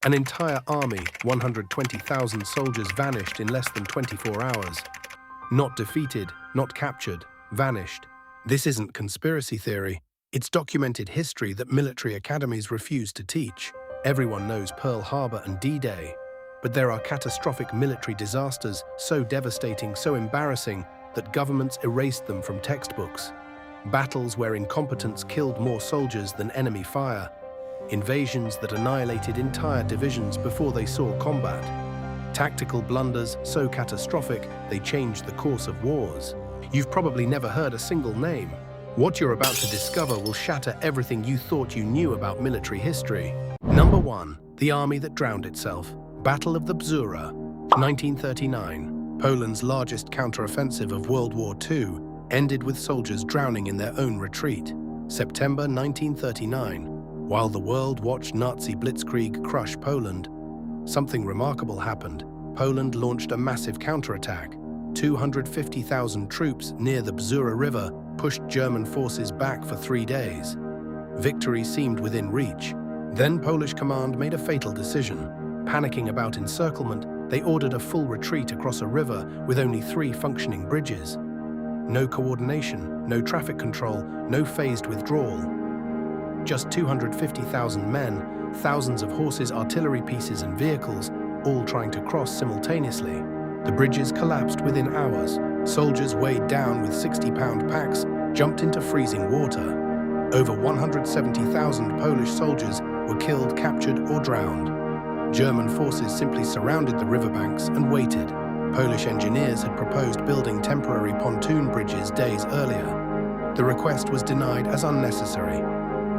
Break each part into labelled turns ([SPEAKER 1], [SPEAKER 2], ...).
[SPEAKER 1] An entire army, 120,000 soldiers, vanished in less than 24 hours. Not defeated, not captured, vanished. This isn't conspiracy theory. It's documented history that military academies refuse to teach. Everyone knows Pearl Harbor and D-Day. But there are catastrophic military disasters so devastating, so embarrassing, that governments erased them from textbooks. Battles where incompetence killed more soldiers than enemy fire. Invasions that annihilated entire divisions before they saw combat. Tactical blunders so catastrophic they changed the course of wars. You've probably never heard a single name. What you're about to discover will shatter everything you thought you knew about military history. Number 1. The army that drowned itself. Battle of the Bzura, 1939. Poland's largest counteroffensive of World War II ended with soldiers drowning in their own retreat. September 1939. While the world watched Nazi blitzkrieg crush Poland, something remarkable happened. Poland launched a massive counterattack. 250,000 troops near the Bzura River pushed German forces back for 3 days. Victory seemed within reach. Then Polish command made a fatal decision. Panicking about encirclement, they ordered a full retreat across a river with only 3 functioning bridges. No coordination, no traffic control, no phased withdrawal. Just 250,000 men, thousands of horses, artillery pieces and vehicles, all trying to cross simultaneously. The bridges collapsed within hours. Soldiers weighed down with 60-pound packs jumped into freezing water. Over 170,000 Polish soldiers were killed, captured or drowned. German forces simply surrounded the riverbanks and waited. Polish engineers had proposed building temporary pontoon bridges days earlier. The request was denied as unnecessary.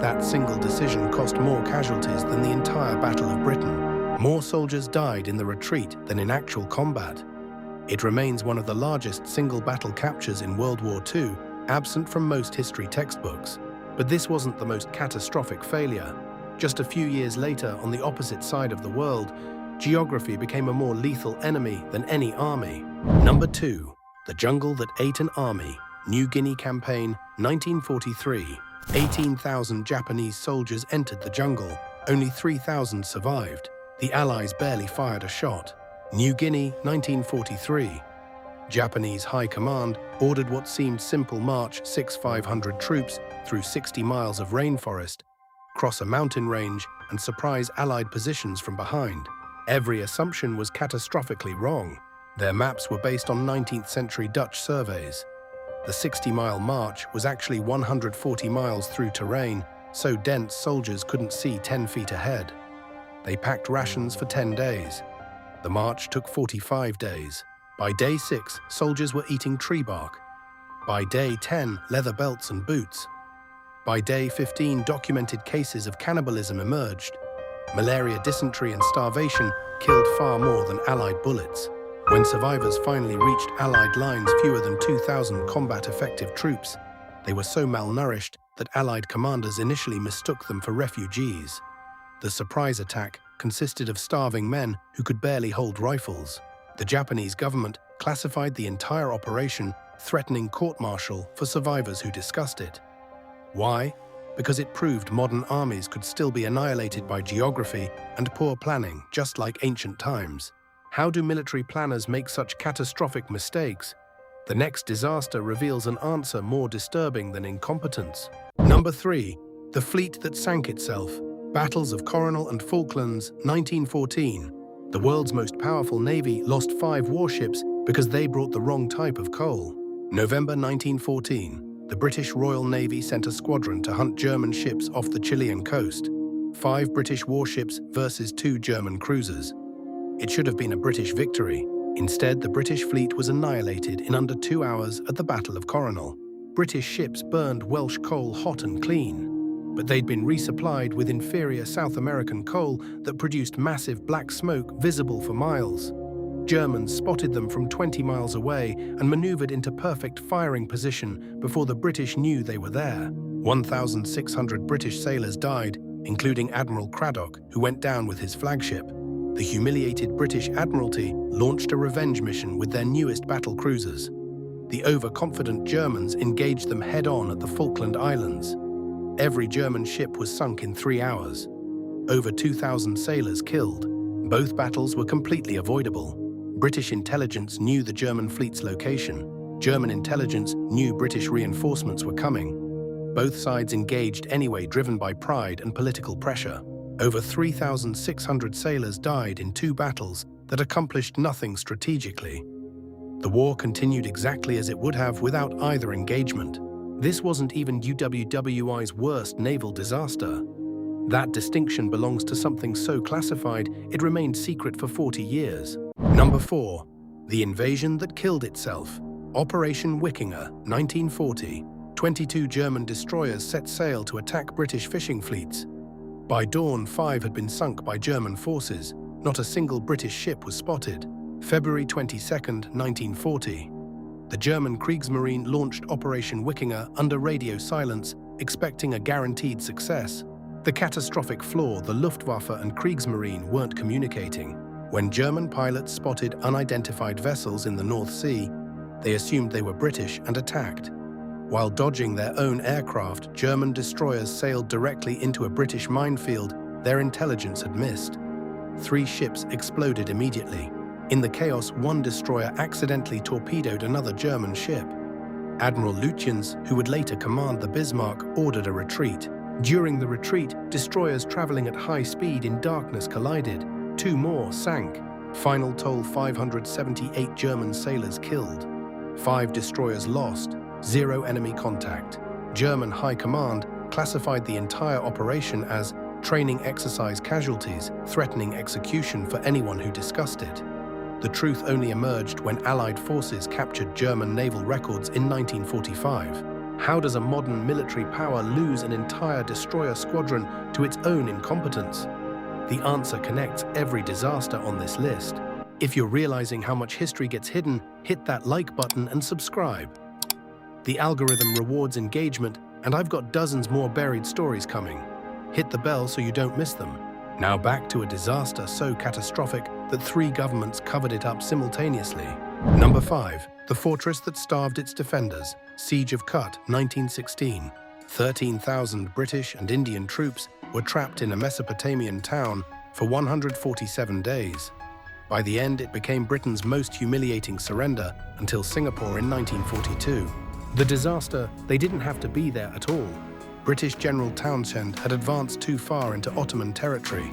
[SPEAKER 1] That single decision cost more casualties than the entire Battle of Britain. More soldiers died in the retreat than in actual combat. It remains one of the largest single battle captures in World War II, absent from most history textbooks. But this wasn't the most catastrophic failure. Just a few years later, on the opposite side of the world, geography became a more lethal enemy than any army. Number 2. The jungle that ate an army. New Guinea Campaign, 1943. 18,000 Japanese soldiers entered the jungle. Only 3,000 survived. The Allies barely fired a shot. New Guinea, 1943. Japanese High Command ordered what seemed simple march 500 troops through 60 miles of rainforest, cross a mountain range, and surprise Allied positions from behind. Every assumption was catastrophically wrong. Their maps were based on 19th century Dutch surveys. The 60-mile march was actually 140 miles through terrain, so dense soldiers couldn't see 10 feet ahead. They packed rations for 10 days. The march took 45 days. By day 6, soldiers were eating tree bark. By day 10, leather belts and boots. By day 15, documented cases of cannibalism emerged. Malaria, dysentery, and starvation killed far more than Allied bullets. When survivors finally reached Allied lines, fewer than 2,000 combat-effective troops, they were so malnourished that Allied commanders initially mistook them for refugees. The surprise attack consisted of starving men who could barely hold rifles. The Japanese government classified the entire operation, threatening court-martial for survivors who discussed it. Why? Because it proved modern armies could still be annihilated by geography and poor planning, just like ancient times. How do military planners make such catastrophic mistakes? The next disaster reveals an answer more disturbing than incompetence. Number 3. The fleet that sank itself. Battles of Coronel and Falklands, 1914. The world's most powerful navy lost 5 warships because they brought the wrong type of coal. November 1914. The British Royal Navy sent a squadron to hunt German ships off the Chilean coast. 5 British warships versus 2 German cruisers. It should have been a British victory. Instead, the British fleet was annihilated in under 2 hours at the Battle of Coronel. British ships burned Welsh coal hot and clean. But they'd been resupplied with inferior South American coal that produced massive black smoke visible for miles. Germans spotted them from 20 miles away and maneuvered into perfect firing position before the British knew they were there. 1,600 British sailors died, including Admiral Cradock, who went down with his flagship. The humiliated British Admiralty launched a revenge mission with their newest battle cruisers. The overconfident Germans engaged them head-on at the Falkland Islands. Every German ship was sunk in 3 hours. over 2,000 sailors killed. Both battles were completely avoidable. British intelligence knew the German fleet's location. German intelligence knew British reinforcements were coming. Both sides engaged anyway, driven by pride and political pressure. Over 3,600 sailors died in 2 battles that accomplished nothing strategically. The war continued exactly as it would have without either engagement. This wasn't even UWWI's worst naval disaster. That distinction belongs to something so classified it remained secret for 40 years. Number 4. The invasion that killed itself. Operation Wikinger, 1940. 22 German destroyers set sail to attack British fishing fleets. By dawn, 5 had been sunk by German forces. Not a single British ship was spotted. February 22, 1940. The German Kriegsmarine launched Operation Wikinger under radio silence, expecting a guaranteed success. The catastrophic flaw: the Luftwaffe and Kriegsmarine weren't communicating. When German pilots spotted unidentified vessels in the North Sea, they assumed they were British and attacked. While dodging their own aircraft, German destroyers sailed directly into a British minefield their intelligence had missed. 3 ships exploded immediately. In the chaos, 1 destroyer accidentally torpedoed another German ship. Admiral Lütjens, who would later command the Bismarck, ordered a retreat. During the retreat, destroyers traveling at high speed in darkness collided. 2 more sank. Final toll: 578 German sailors killed. 5 destroyers lost. 0 enemy contact. German High Command classified the entire operation as training exercise casualties, threatening execution for anyone who discussed it. The truth only emerged when Allied forces captured German naval records in 1945. How does a modern military power lose an entire destroyer squadron to its own incompetence? The answer connects every disaster on this list. If you're realizing how much history gets hidden, hit that like button and subscribe. The algorithm rewards engagement, and I've got dozens more buried stories coming. Hit the bell so you don't miss them. Now back to a disaster so catastrophic that 3 governments covered it up simultaneously. Number 5. The fortress that starved its defenders. Siege of Kut, 1916. 13,000 British and Indian troops were trapped in a Mesopotamian town for 147 days. By the end, it became Britain's most humiliating surrender until Singapore in 1942. The disaster: they didn't have to be there at all. British General Townshend had advanced too far into Ottoman territory.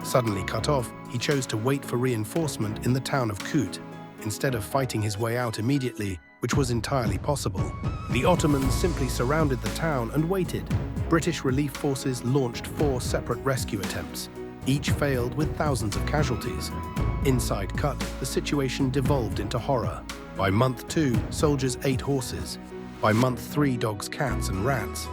[SPEAKER 1] Suddenly cut off, he chose to wait for reinforcement in the town of Kut, instead of fighting his way out immediately, which was entirely possible. The Ottomans simply surrounded the town and waited. British relief forces launched 4 separate rescue attempts. Each failed with thousands of casualties. Inside Kut, the situation devolved into horror. By month 2, soldiers ate horses. By month 3, dogs, cats, and rats.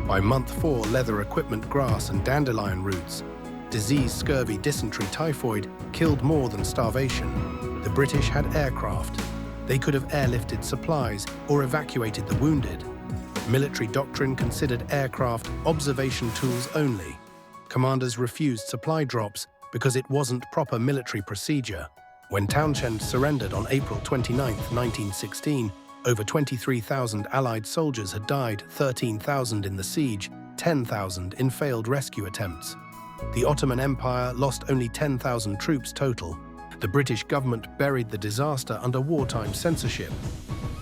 [SPEAKER 1] By month 4, leather equipment, grass, and dandelion roots. Disease, scurvy, dysentery, typhoid killed more than starvation. The British had aircraft. They could have airlifted supplies or evacuated the wounded. Military doctrine considered aircraft observation tools only. Commanders refused supply drops because it wasn't proper military procedure. When Townshend surrendered on April 29, 1916, over 23,000 Allied soldiers had died, 13,000 in the siege, 10,000 in failed rescue attempts. The Ottoman Empire lost only 10,000 troops total. The British government buried the disaster under wartime censorship.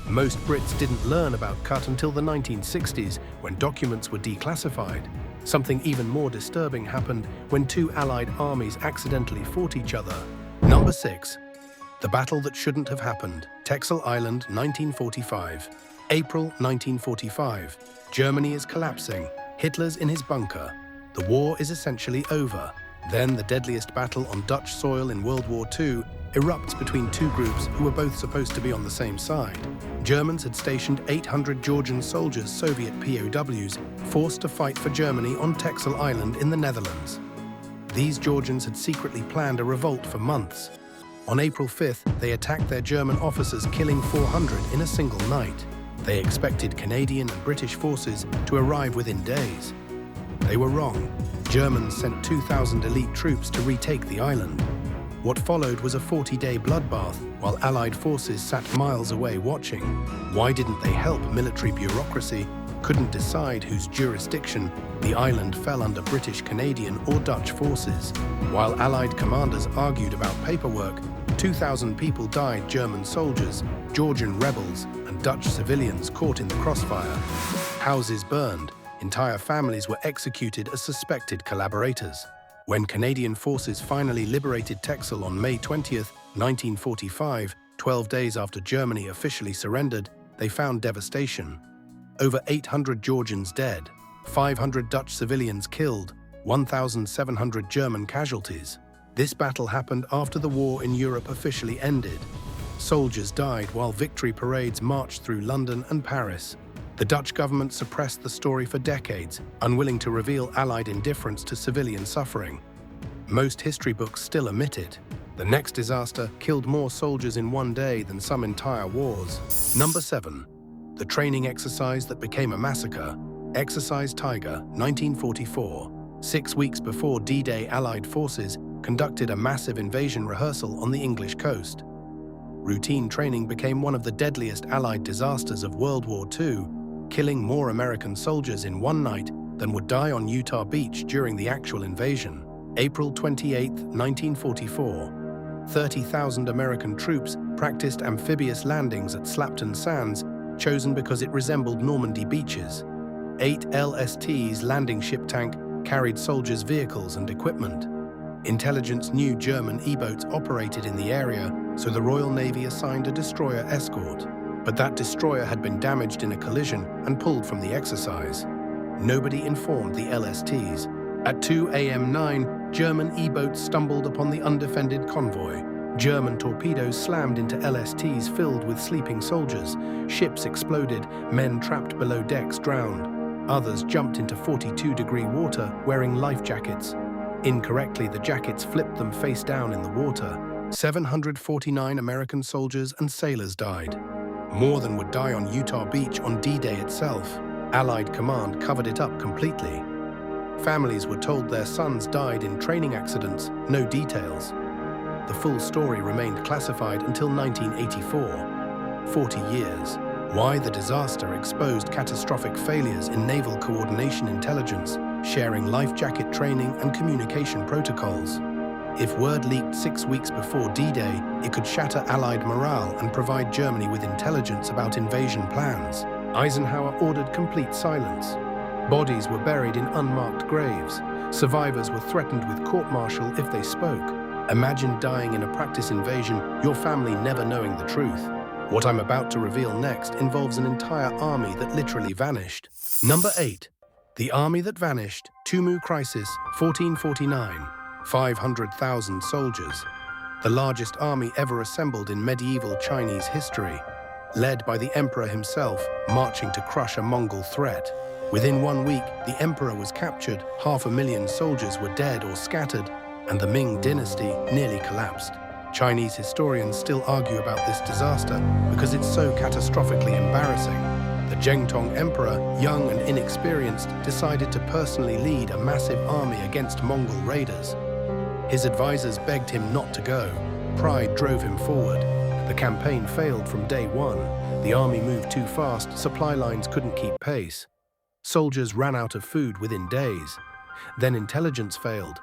[SPEAKER 1] Most Brits didn't learn about Kut until the 1960s, when documents were declassified. Something even more disturbing happened when 2 Allied armies accidentally fought each other. Number 6. The battle that shouldn't have happened. Texel Island, 1945. April 1945. Germany is collapsing. Hitler's in his bunker. The war is essentially over. Then the deadliest battle on Dutch soil in World War II erupts between 2 groups who were both supposed to be on the same side. Germans had stationed 800 Georgian soldiers, Soviet POWs, forced to fight for Germany on Texel Island in the Netherlands. These Georgians had secretly planned a revolt for months. On April 5th, they attacked their German officers, killing 400 in a single night. They expected Canadian and British forces to arrive within days. They were wrong. Germans sent 2,000 elite troops to retake the island. What followed was a 40-day bloodbath, while Allied forces sat miles away watching. Why didn't they help military bureaucracy? couldn't decide whose jurisdiction the island fell under: British, Canadian, or Dutch forces. While Allied commanders argued about paperwork, 2,000 people died: German soldiers, Georgian rebels, and Dutch civilians caught in the crossfire. Houses burned, entire families were executed as suspected collaborators. When Canadian forces finally liberated Texel on May 20th, 1945, 12 days after Germany officially surrendered, they found devastation. Over 800 Georgians dead, 500 Dutch civilians killed, 1,700 German casualties. This battle happened after the war in Europe officially ended. Soldiers died while victory parades marched through London and Paris. The Dutch government suppressed the story for decades, unwilling to reveal Allied indifference to civilian suffering. Most history books still omit it. The next disaster killed more soldiers in one day than some entire wars. Number 7. The training exercise that became a massacre. Exercise Tiger, 1944. 6 weeks before D-Day, Allied forces conducted a massive invasion rehearsal on the English coast. Routine training became one of the deadliest Allied disasters of World War II, killing more American soldiers in one night than would die on Utah Beach during the actual invasion. April 28, 1944. 30,000 American troops practiced amphibious landings at Slapton Sands, chosen because it resembled Normandy beaches. 8 LST's landing ship tank carried soldiers' vehicles and equipment. Intelligence knew German E-boats operated in the area, so the Royal Navy assigned a destroyer escort. But that destroyer had been damaged in a collision and pulled from the exercise. Nobody informed the LSTs. At 2 a.m. 9, German E-boats stumbled upon the undefended convoy. German torpedoes slammed into LSTs filled with sleeping soldiers. Ships exploded, men trapped below decks drowned. Others jumped into 42-degree water wearing life jackets. Incorrectly, the jackets flipped them face down in the water. 749 American soldiers and sailors died. More than would die on Utah Beach on D-Day itself. Allied command covered it up completely. Families were told their sons died in training accidents, no details. The full story remained classified until 1984. 40 years. Why the disaster exposed catastrophic failures in naval coordination, intelligence, sharing life jacket training and communication protocols. If word leaked 6 weeks before D-Day, it could shatter Allied morale and provide Germany with intelligence about invasion plans. Eisenhower ordered complete silence. Bodies were buried in unmarked graves. Survivors were threatened with court-martial if they spoke. Imagine dying in a practice invasion, your family never knowing the truth. What I'm about to reveal next involves an entire army that literally vanished. Number 8. The Army That Vanished, Tumu Crisis, 1449. 500,000 soldiers. The largest army ever assembled in medieval Chinese history. Led by the emperor himself, marching to crush a Mongol threat. Within 1 week, the emperor was captured, 500,000 soldiers were dead or scattered, and the Ming dynasty nearly collapsed. Chinese historians still argue about this disaster because it's so catastrophically embarrassing. The Zhengtong emperor, young and inexperienced, decided to personally lead a massive army against Mongol raiders. His advisors begged him not to go. Pride drove him forward. The campaign failed from day one. The army moved too fast, supply lines couldn't keep pace. Soldiers ran out of food within days. Then intelligence failed.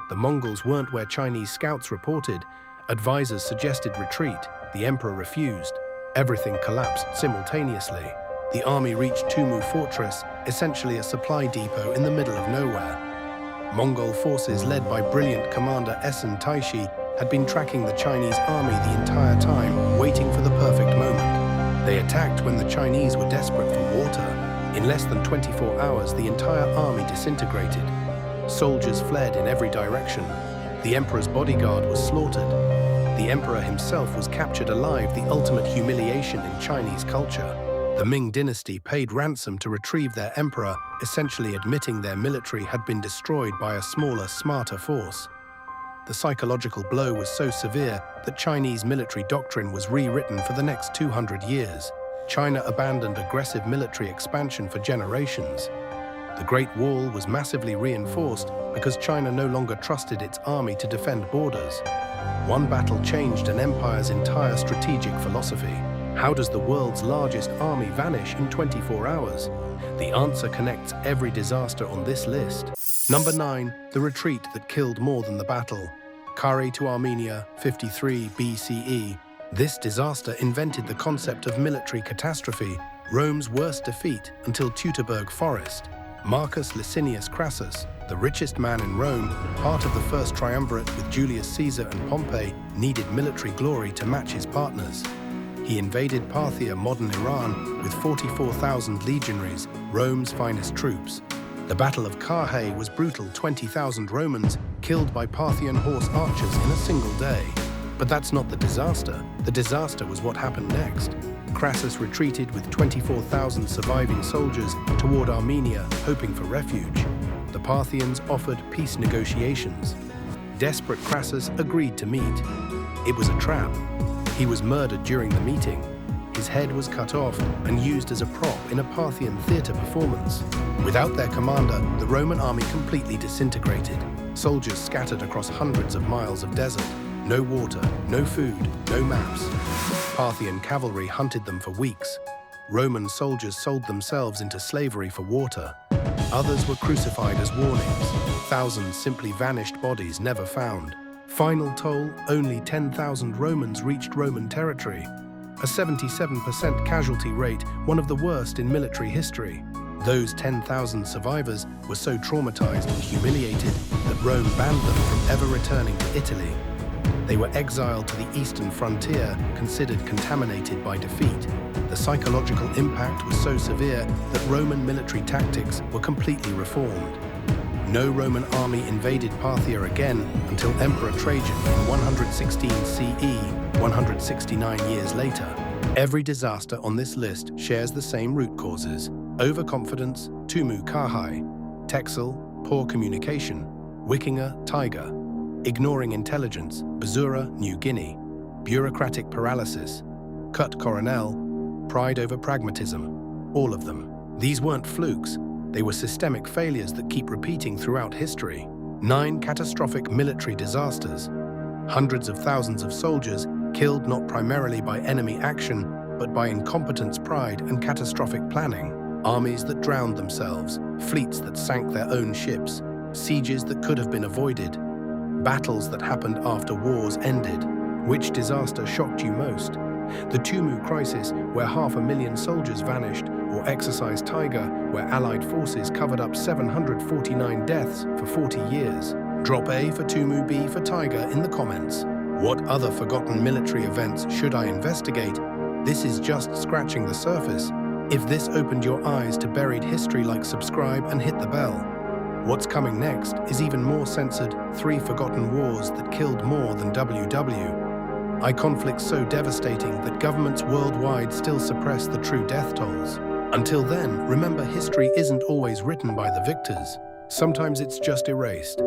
[SPEAKER 1] The Mongols weren't where Chinese scouts reported. Advisors suggested retreat. The emperor refused. Everything collapsed simultaneously. The army reached Tumu Fortress, essentially a supply depot in the middle of nowhere. Mongol forces led by brilliant commander Esen Taishi had been tracking the Chinese army the entire time, waiting for the perfect moment. They attacked when the Chinese were desperate for water. In less than 24 hours, the entire army disintegrated. Soldiers fled in every direction. The emperor's bodyguard was slaughtered. The emperor himself was captured alive, the ultimate humiliation in Chinese culture. The Ming dynasty paid ransom to retrieve their emperor, essentially admitting their military had been destroyed by a smaller, smarter force. The psychological blow was so severe that Chinese military doctrine was rewritten for the next 200 years. China abandoned aggressive military expansion for generations. The Great Wall was massively reinforced because China no longer trusted its army to defend borders. One battle changed an empire's entire strategic philosophy. How does the world's largest army vanish in 24 hours? The answer connects every disaster on this list. Number 9. The retreat that killed more than the battle. Kari to Armenia, 53 BCE. This disaster invented the concept of military catastrophe, Rome's worst defeat until Teutoburg Forest. Marcus Licinius Crassus, the richest man in Rome, part of the first triumvirate with Julius Caesar and Pompey, needed military glory to match his partners. He invaded Parthia, modern Iran, with 44,000 legionaries, Rome's finest troops. The Battle of Carrhae was brutal. 20,000 Romans killed by Parthian horse archers in a single day. But that's not the disaster. The disaster was what happened next. Crassus retreated with 24,000 surviving soldiers toward Armenia, hoping for refuge. The Parthians offered peace negotiations. Desperate Crassus agreed to meet. It was a trap. He was murdered during the meeting. His head was cut off and used as a prop in a Parthian theater performance. Without their commander, the Roman army completely disintegrated. Soldiers scattered across hundreds of miles of desert. No water, no food, no maps. Parthian cavalry hunted them for weeks. Roman soldiers sold themselves into slavery for water. Others were crucified as warnings. Thousands simply vanished, bodies never found. Final toll, only 10,000 Romans reached Roman territory. A 77% casualty rate, one of the worst in military history. Those 10,000 survivors were so traumatized and humiliated that Rome banned them from ever returning to Italy. They were exiled to the eastern frontier, considered contaminated by defeat. The psychological impact was so severe that Roman military tactics were completely reformed. No Roman army invaded Parthia again until Emperor Trajan in 116 CE, 169 years later. Every disaster on this list shares the same root causes: overconfidence, Tumu Carrhae; Texel, poor communication; Wikinger, Tiger; ignoring intelligence, Basura, New Guinea; bureaucratic paralysis, Cut Coronel; pride over pragmatism. All of them. These weren't flukes. They were systemic failures that keep repeating throughout history. 9 catastrophic military disasters. Hundreds of thousands of soldiers killed not primarily by enemy action, but by incompetence, pride, and catastrophic planning. Armies that drowned themselves, fleets that sank their own ships, sieges that could have been avoided, battles that happened after wars ended. Which disaster shocked you most? The Tumu crisis, where 500,000 soldiers vanished, or Exercise Tiger, where Allied forces covered up 749 deaths for 40 years? Drop A for Tumu, B for Tiger in the comments. What other forgotten military events should I investigate? This is just scratching the surface. If this opened your eyes to buried history, like, subscribe and hit the bell. What's coming next is even more censored: 3 forgotten wars that killed more than WW. Conflicts so devastating that governments worldwide still suppress the true death tolls. Until then, remember, history isn't always written by the victors. Sometimes it's just erased.